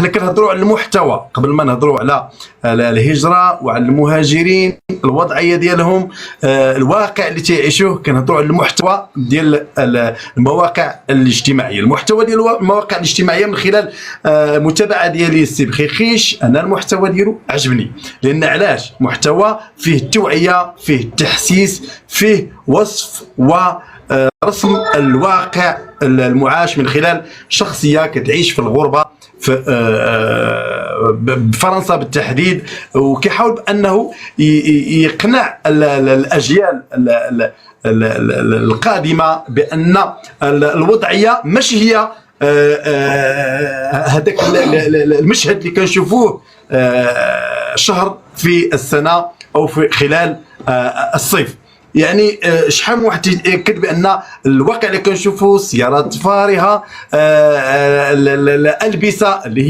حنا كنهضروا على المحتوى قبل ما نهضروا على الهجره وعلى المهاجرين، الوضعيه ديالهم، الواقع اللي تعيشوه. كنهضروا على المحتوى ديال المواقع الاجتماعيه. المحتوى ديال المواقع الاجتماعيه من خلال متابعه ديالي السي بخيخيش، انا المحتوى ديالو عجبني. لان علاش؟ محتوى فيه التوعيه، فيه التحسيس، فيه وصف ورسم الواقع المعاش من خلال شخصيه كتعيش في الغربه في بفرنسا بالتحديد، وكيحاول بانه يقنع الاجيال القادمه بان الوضعيه ماشي هي هذاك المشهد اللي كنشوفوه شهر في السنه او في خلال الصيف. يعني شحال من واحد ياكد بان الواقع اللي كنشوفوا سيارات فارهه، الالبسه اللي